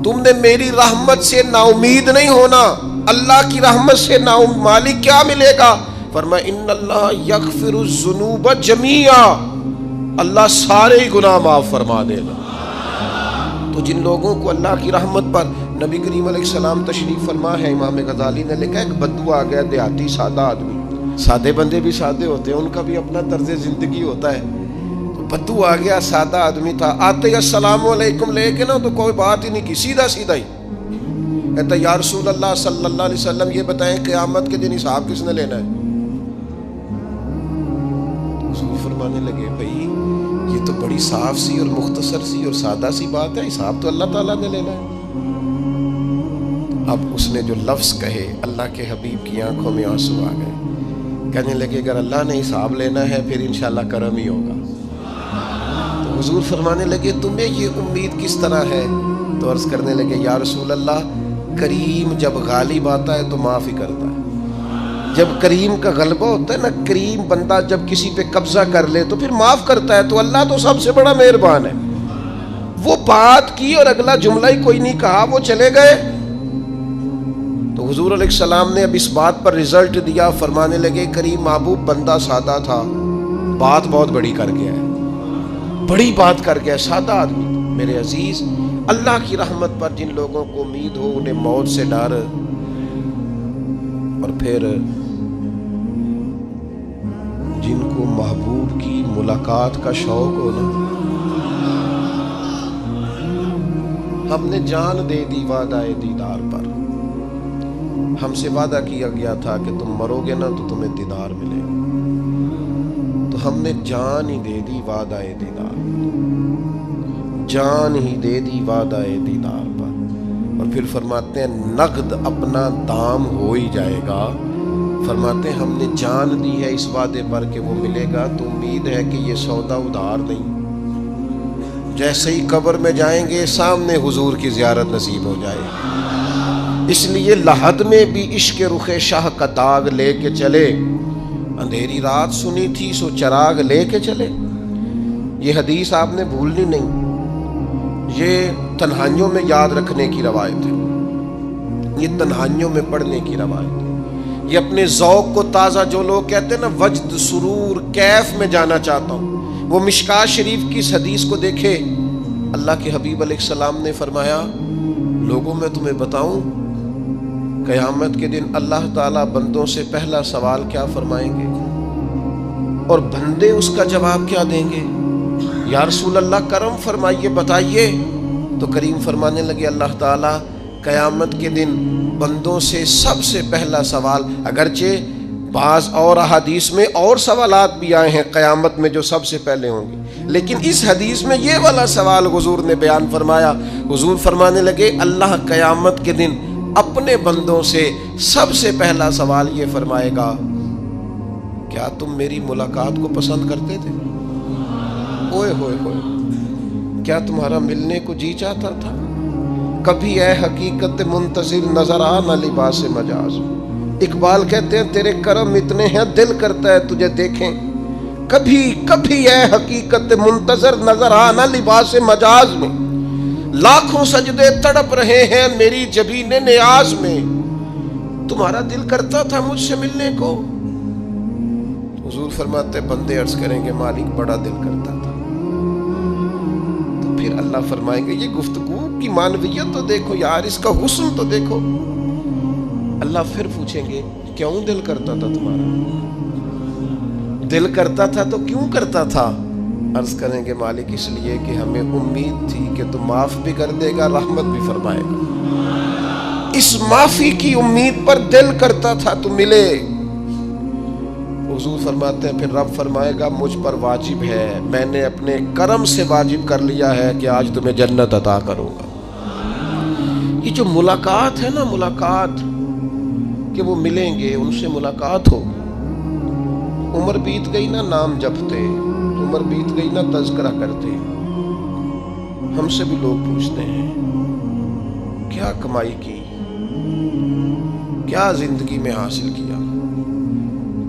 تم نے میری رحمت سے نا امید نہیں ہونا. اللہ کی رحمت سے نا مالک کیا ملے گا؟ فرمایا ان اللہ یغفر الذنوب جمیعا، اللہ سارے ہی گناہ معاف فرما دے گا. تو جن لوگوں کو اللہ کی رحمت پر نبی کریم علیہ السلام تشریف فرما ہے، امام غزالی نے لکھا ایک بدو آ گیا، دیہاتی سادہ آدمی، سادے بندے بھی سادے ہوتے ہیں، ان کا بھی اپنا طرز زندگی ہوتا ہے. تو بدو آ گیا، سادہ آدمی تھا، آتے ہی السلام علیکم لے کے نا تو کوئی بات ہی نہیں کی، سیدھا سیدھا ہی کہتا یا رسول اللہ صلی اللہ علیہ وسلم یہ بتائیں قیامت کے دن حساب کس نے لینا ہے؟ حضور فرمانے لگے بھائی یہ تو بڑی صاف سی اور مختصر سی اور سادہ سی بات ہے، حساب تو اللہ تعالیٰ نے لینا ہے. اب اس نے جو لفظ کہے اللہ کے حبیب کی آنکھوں میں آنسو آ گئے، کہنے لگے اگر اللہ نے حساب لینا ہے پھر انشاءاللہ کرم ہی ہوگا. تو حضور فرمانے لگے تمہیں یہ امید کس طرح ہے؟ تو عرض کرنے لگے یا رسول اللہ کریم جب غالب آتا ہے تو معاف ہی کرتا ہے. جب کریم کا غلبہ ہوتا ہے نا، کریم بندہ جب کسی پہ قبضہ کر لے تو پھر معاف کرتا ہے. تو اللہ تو سب سے بڑا مہربان ہے. وہ بات کی اور اگلا جملہ ہی کوئی نہیں کہا، وہ چلے گئے. تو حضور علیہ السلام نے اب اس بات پر رزلٹ دیا، فرمانے لگے کریم محبوب بندہ سادہ تھا، بات بہت بڑی کر گیا ہے، بڑی بات کر گیا، سادہ آدمی. میرے عزیز، اللہ کی رحمت پر جن لوگوں کو امید ہو انہیں موت سے ڈر، اور پھر جن کو محبوب کی ملاقات کا شوق ہو نا، ہم نے جان دے دی وعدہ دیدار پر. ہم سے وعدہ کیا گیا تھا کہ تم مرو گے نا تو تمہیں دیدار ملے گا، تو ہم نے جان ہی دے دی وعدہ دیدار، جان ہی دے دی وعدہ دیدار پر. اور پھر فرماتے ہیں نقد اپنا دام ہو ہی جائے گا. فرماتے ہیں ہم نے جان دی ہے اس وعدے پر کہ وہ ملے گا، تو امید ہے کہ یہ سودا ادھار نہیں. جیسے ہی قبر میں جائیں گے سامنے حضور کی زیارت نصیب ہو جائے گی. اس لیے لحد میں بھی عشق رخ شاہ کا داغ لے کے چلے، اندھیری رات سنی تھی سو چراغ لے کے چلے. یہ حدیث آپ نے بھولنی نہیں، یہ تنہائیوں میں یاد رکھنے کی روایت ہے، یہ تنہائیوں میں پڑھنے کی روایت ہے. یہ اپنے ذوق کو تازہ، جو لوگ کہتے ہیں نا وجد سرور کیف میں جانا چاہتا ہوں، وہ مشکات شریف کی اس حدیث کو دیکھے. اللہ کے حبیب علیہ السلام نے فرمایا لوگوں میں تمہیں بتاؤں قیامت کے دن اللہ تعالیٰ بندوں سے پہلا سوال کیا فرمائیں گے اور بندے اس کا جواب کیا دیں گے؟ یا رسول اللہ کرم فرمائیے، بتائیے. تو کریم فرمانے لگے اللہ تعالیٰ قیامت کے دن بندوں سے سب سے پہلا سوال، اگرچہ بعض اور احادیث میں اور سوالات بھی آئے ہیں قیامت میں جو سب سے پہلے ہوں گے، لیکن اس حدیث میں یہ والا سوال حضور نے بیان فرمایا. حضور فرمانے لگے اللہ قیامت کے دن اپنے بندوں سے سب سے پہلا سوال یہ فرمائے گا کیا تم میری ملاقات کو پسند کرتے تھے؟ اوئے ہوئے ہوئے، کیا تمہارا ملنے کو جی چاہتا تھا؟ کبھی اے حقیقت منتظر نظر آ نہ لباس مجاز. اقبال کہتے ہیں تیرے کرم اتنے ہیں دل کرتا ہے تجھے دیکھیں. کبھی کبھی اے حقیقت منتظر نظر آ نہ لباس مجاز میں. لاکھوں سجدے تڑپ رہے ہیں میری جبین نیاز میں. تمہارا دل کرتا تھا مجھ سے ملنے کو؟ حضور فرماتے بندے عرض کریں گے مالک بڑا دل کرتا تھا. تو پھر اللہ فرمائیں گے یہ گفتگو کی معنویت تو دیکھو یار، اس کا حسن تو دیکھو. اللہ پھر پوچھیں گے کیوں دل کرتا تھا تمہارا؟ دل کرتا تھا تو کیوں کرتا تھا؟ عرض کریں گے مالک اس لیے کہ ہمیں امید تھی کہ تو معاف بھی کر دے گا، رحمت بھی فرمائے گا. اس معافی کی امید پر دل کرتا تھا تو ملے. حضور فرماتے ہیں پھر رب فرمائے گا مجھ پر واجب ہے، میں نے اپنے کرم سے واجب کر لیا ہے کہ آج تمہیں جنت عطا کروں گا. یہ جو ملاقات ہے نا، ملاقات کہ وہ ملیں گے، ان سے ملاقات ہوگی. عمر بیت گئی نا نام جپتے، عمر بیت گئی نا تذکرہ کرتے. ہم سے بھی لوگ پوچھتے ہیں کیا کمائی کی، کیا زندگی میں حاصل کیا؟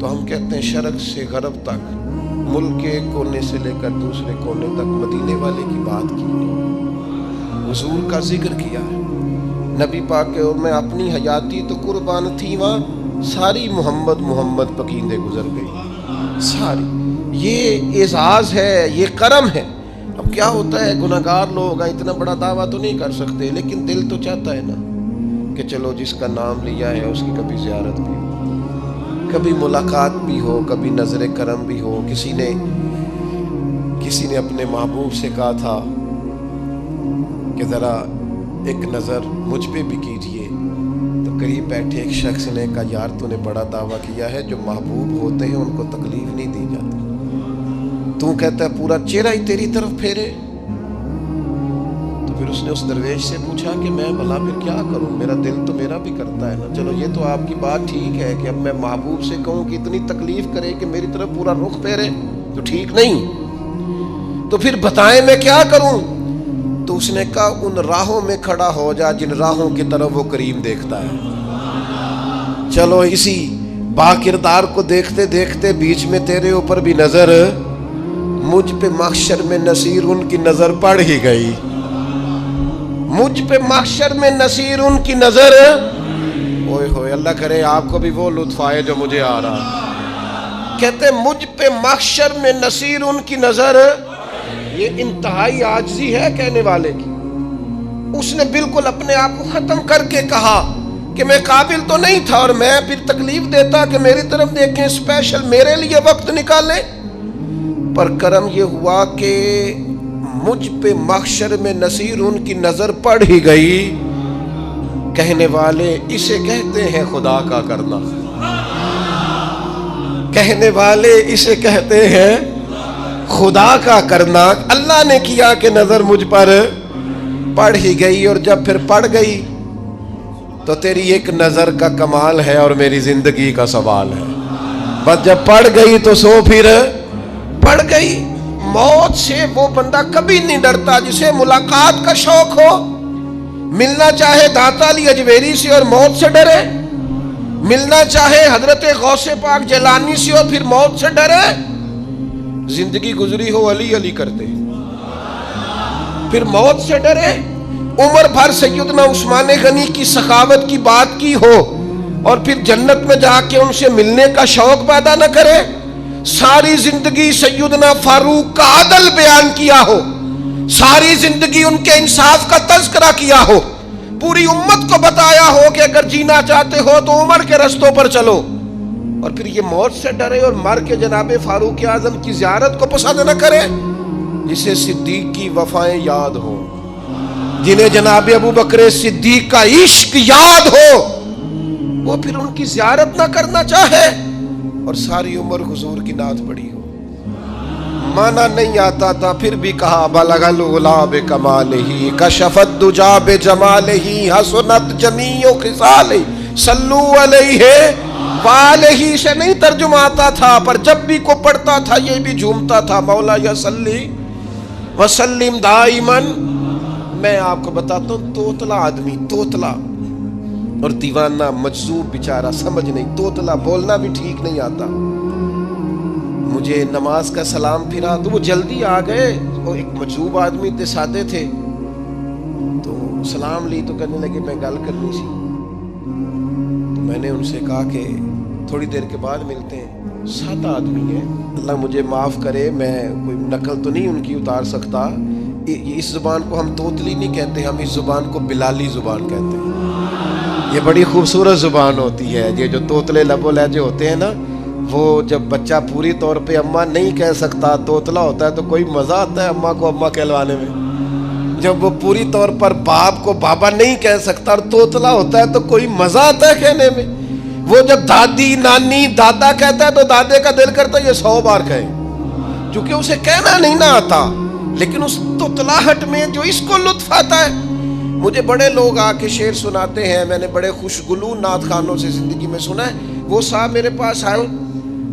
تو ہم کہتے ہیں شرق سے غرب تک، ملک کے کونے سے لے کر دوسرے کونے تک مدینے والے کی بات کی. حضور کا ذکر کیا ہے۔ نبی پاک اور میں اپنی حیاتی تو قربان تھی، وہاں ساری محمد محمد پکیندے گزر گئی ساری۔ یہ اعزاز ہے، یہ کرم ہے۔ اب کیا ہوتا ہے، گناہگار لوگ ہیں، اتنا بڑا دعویٰ تو نہیں کر سکتے، لیکن دل تو چاہتا ہے نا کہ چلو جس کا نام لیا ہے اس کی کبھی زیارت بھی ہو، کبھی ملاقات بھی ہو، کبھی نظر کرم بھی ہو۔ کسی نے اپنے محبوب سے کہا تھا کہ ذرا ایک نظر مجھ پہ بھی کیجئے، تو قریب بیٹھے ایک شخص نے کہا یار تو نے بڑا دعویٰ کیا ہے، جو محبوب ہوتے ہیں ان کو تکلیف نہیں دی جاتی، تو کہتا ہے پورا چہرہ ہی تیری طرف پھیرے۔ تو پھر اس نے اس درویش سے پوچھا کہ میں بھلا پھر کیا کروں، میرا دل تو میرا بھی کرتا ہے نا۔ چلو یہ تو آپ کی بات ٹھیک ہے کہ اب میں محبوب سے کہوں کہ اتنی تکلیف کرے کہ میری طرف پورا رخ پھیرے تو ٹھیک نہیں، تو پھر بتائیں میں کیا کروں؟ تو اس نے کہا ان راہوں میں کھڑا ہو جا جن راہوں کی طرف وہ کریم دیکھتا ہے۔ چلو اسی با کردار کو دیکھتے دیکھتے بیچ میں تیرے اوپر بھی نظر، مجھ پہ محشر میں نصیر ان کی نظر پڑ ہی گئی، مجھ پہ محشر میں نصیر ان کی نظر۔ اوئے ہوئے، اللہ کرے آپ کو بھی وہ لطف آئے جو مجھے آ رہا۔ کہتے مجھ پہ محشر میں نصیر ان کی نظر، یہ انتہائی عاجزی ہے کہنے والے کی۔ اس نے بالکل اپنے آپ کو ختم کر کے کہا کہ میں قابل تو نہیں تھا، اور میں پھر تکلیف دیتا کہ میری طرف دیکھیں، اسپیشل میرے لیے وقت نکالیں۔ پر کرم یہ ہوا کہ مجھ پہ محشر میں نصیر ان کی نظر پڑ ہی گئی۔ کہنے والے اسے کہتے ہیں خدا کا کرنا، کہنے والے اسے کہتے ہیں خدا کا کرنا۔ اللہ نے کیا کہ نظر مجھ پر پڑ ہی گئی، اور جب پھر پڑ گئی تو تیری ایک نظر کا کمال ہے اور میری زندگی کا سوال ہے۔ بس جب پڑ گئی تو سو پھر پڑ گئی۔ موت سے وہ بندہ کبھی نہیں ڈرتا جسے ملاقات کا شوق ہو، ملنا چاہے داتا علی اجویری سے اور موت سے ڈرے، ملنا چاہے حضرت غوث پاک جیلانی سے اور پھر موت سے ڈرے۔ زندگی گزری ہو علی علی کرتے پھر موت سے ڈرے۔ عمر بھر سیدنا عثمان غنی کی سخاوت کی بات کی ہو اور پھر جنت میں جا کے ان سے ملنے کا شوق پیدا نہ کرے۔ ساری زندگی سیدنا فاروق کا عدل بیان کیا ہو، ساری زندگی ان کے انصاف کا تذکرہ کیا ہو، پوری امت کو بتایا ہو کہ اگر جینا چاہتے ہو تو عمر کے رستوں پر چلو، اور پھر یہ موت سے ڈرے اور مر کے جناب فاروق اعظم کی زیارت کو پسند نہ کرے۔ جسے صدیق کی وفائیں یاد ہو، جنہیں جناب ابو بکر صدیق کا عشق یاد ہو، وہ پھر ان کی زیارت نہ کرنا چاہے اور ساری عمر حضور کی نعت پڑھی ہو۔ مانا نہیں آتا تھا پھر بھی کہا بلغ العلا بکمالہ کشف الدجا بجمالہ حسنت جمیع خصالہ صلو علیہ والہ سے نہیں ترجمہ آتا تھا، پر جب بھی کو پڑھتا تھا یہ بھی جھومتا تھا مولا یا صلی وسلم دائماً۔ میں آپ کو بتاتا ہوں توتلا آدمی، توتلا اور دیوانہ مجذوب بیچارہ، سمجھ نہیں، توتلا بولنا بھی ٹھیک نہیں آتا۔ مجھے نماز کا سلام پھرا تو وہ جلدی آ گئے، وہ ایک مجذوب آدمی تھے، سادے تھے، تو سلام لی تو کہنے لگے میں گل کرنی سی۔ تو میں نے ان سے کہا کہ تھوڑی دیر کے بعد ملتے ہیں، سادہ آدمی ہے، اللہ مجھے معاف کرے، میں کوئی نقل تو نہیں ان کی اتار سکتا۔ اس زبان کو ہم توتلی نہیں کہتے، ہم اس زبان کو بلالی زبان کہتے ہیں۔ یہ بڑی خوبصورت زبان ہوتی ہے، یہ جو توتلے لب و لہجے ہوتے ہیں نا، وہ جب بچہ پوری طور پہ اماں نہیں کہہ سکتا، توتلا ہوتا ہے تو کوئی مزہ آتا ہے اماں کو اماں کہلوانے میں۔ جب وہ پوری طور پر باپ کو بابا نہیں کہہ سکتا اور توتلا ہوتا ہے تو کوئی مزہ آتا ہے کہنے میں۔ وہ جب دادی نانی دادا کہتا ہے تو دادے کا دل کرتا ہے یہ 100 بار کہے، چونکہ اسے کہنا نہیں نہ آتا، لیکن اس توتلاہٹ میں جو اس کو لطف آتا ہے۔ مجھے بڑے لوگ آ کے شعر سناتے ہیں، میں نے بڑے خوشگلو نعت خانوں سے زندگی میں سنا ہے، وہ صاحب میرے پاس آئے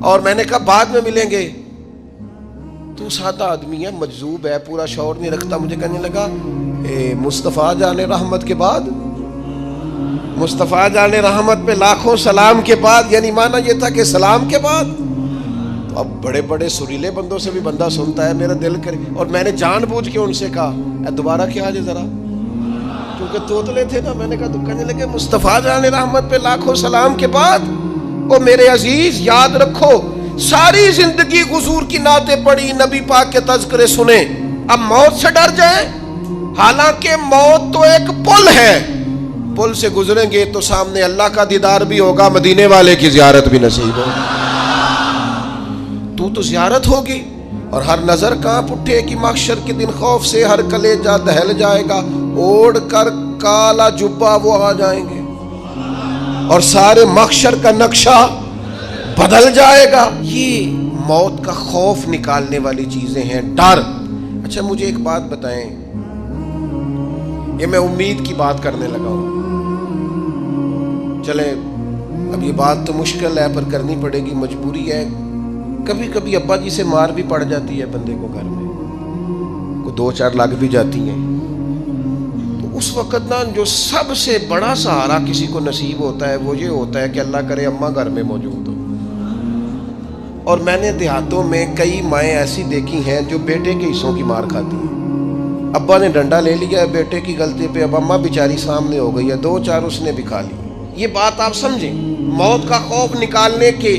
اور میں نے کہا بعد میں ملیں گے، تو سادہ آدمی ہے، مجذوب ہے، پورا شعور نہیں رکھتا۔ مجھے کہنے لگا مصطفیٰ جان رحمت کے بعد، مصطفیٰ جان رحمت پہ لاکھوں سلام کے بعد، یعنی معنی یہ تھا کہ سلام کے بعد۔ تو اب بڑے بڑے سریلے بندوں سے بھی بندہ سنتا ہے، میرا دل کرے، اور میں نے جان بوجھ کے ان سے کہا دوبارہ کیا جائے ذرا، کیونکہ توتلے تھے نا. میں نے کہا تو کہنے لگے مصطفیٰ جان رحمت پہ لاکھوں سلام کے بعد او میرے عزیز یاد رکھو ساری زندگی حضور کی نعتیں پڑھی, نبی پاک کے تذکرے سنے, اب موت سے ڈر جائیں؟ حالانکہ موت تو ایک پل ہے, پل سے گزریں گے تو سامنے اللہ کا دیدار بھی ہوگا, مدینے والے کی زیارت بھی نصیب ہوگی. تو زیارت ہوگی اور ہر نظر کانپ اٹھے کہ محشر کے دن خوف سے ہر کلیجہ دہل جائے گا, اوڑھ کر کالا جبہ وہ آ جائیں گے اور سارے محشر کا نقشہ بدل جائے گا. یہ موت کا خوف نکالنے والی چیزیں ہیں, ڈر. اچھا مجھے ایک بات بتائیں, یہ میں امید کی بات کرنے لگا ہوں, چلیں اب یہ بات تو مشکل ہے پر کرنی پڑے گی, مجبوری ہے. کبھی کبھی ابا جی سے مار بھی پڑ جاتی ہے بندے کو, گھر میں کو 2-4 لگ بھی جاتی ہیں, تو اس وقت نا جو سب سے بڑا سہارا کسی کو نصیب ہوتا ہے وہ یہ ہوتا ہے کہ اللہ کرے اماں گھر میں موجود ہو. اور میں نے دیہاتوں میں کئی مائیں ایسی دیکھی ہیں جو بیٹے کے حصوں کی مار کھاتی ہیں. ابا نے ڈنڈا لے لیا ہے بیٹے کی غلطی پہ, اب اماں بیچاری سامنے ہو گئی ہے, 2-4 اس نے بھی کھا لی. یہ بات آپ سمجھیں, موت کا خوف نکالنے کے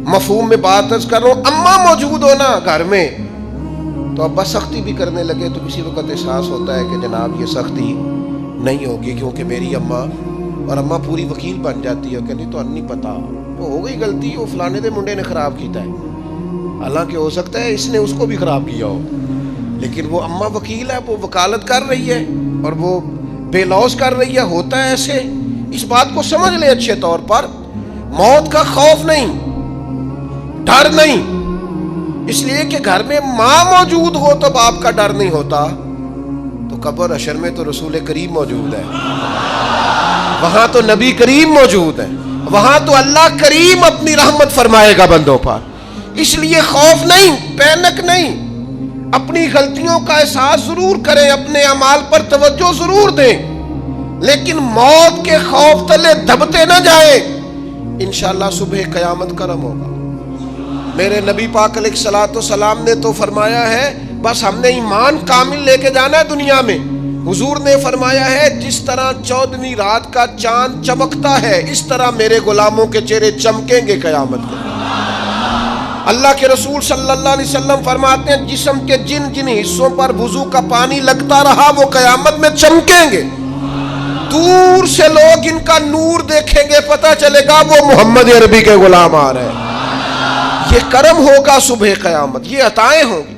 مفہوم میں بات عرض کر رہا ہوں. اماں موجود ہو نا گھر میں تو ابا سختی بھی کرنے لگے تو کسی وقت احساس ہوتا ہے کہ جناب یہ سختی نہیں ہوگی کیونکہ میری اماں, اور اماں پوری وکیل بن جاتی ہے, کہنی تو نہیں پتا تو ہو گئی غلطی, وہ فلانے دے منڈے نے خراب کیتا ہے, حالانکہ ہو سکتا ہے اس نے اس کو بھی خراب کیا ہو, لیکن وہ اماں وکیل ہے, وہ وکالت کر رہی ہے اور وہ بے لوث کر رہی ہے. ہوتا ہے ایسے, اس بات کو سمجھ لے اچھے طور پر. موت کا خوف نہیں, ڈر نہیں, اس لیے کہ گھر میں ماں موجود ہو تو باپ کا ڈر نہیں ہوتا. تو قبر حشر میں تو رسول کریم موجود ہے, وہاں تو نبی کریم موجود ہے, وہاں تو اللہ کریم اپنی رحمت فرمائے گا بندوں پر. اس لیے خوف نہیں, پینک نہیں, اپنی غلطیوں کا احساس ضرور کریں, اپنے اعمال پر توجہ ضرور دیں, لیکن موت کے خوف تلے دبتے نہ جائیں. انشاءاللہ صبح قیامت کرم ہوگا. میرے نبی پاک علیہ الصلوۃ والسلام نے تو فرمایا ہے بس ہم نے ایمان کامل لے کے جانا ہے دنیا میں. حضور نے فرمایا ہے جس طرح 14ویں رات کا چاند چمکتا ہے اس طرح میرے غلاموں کے چہرے چمکیں گے قیامت کو. اللہ کے رسول صلی اللہ علیہ وسلم فرماتے ہیں جسم کے جن جن حصوں پر وضو کا پانی لگتا رہا وہ قیامت میں چمکیں گے. دور سے لوگ ان کا نور دیکھیں گے, پتہ چلے گا وہ محمد عربی کے غلام آ رہے ہیں. یہ کرم ہوگا صبح قیامت, یہ عطائیں ہوں گی.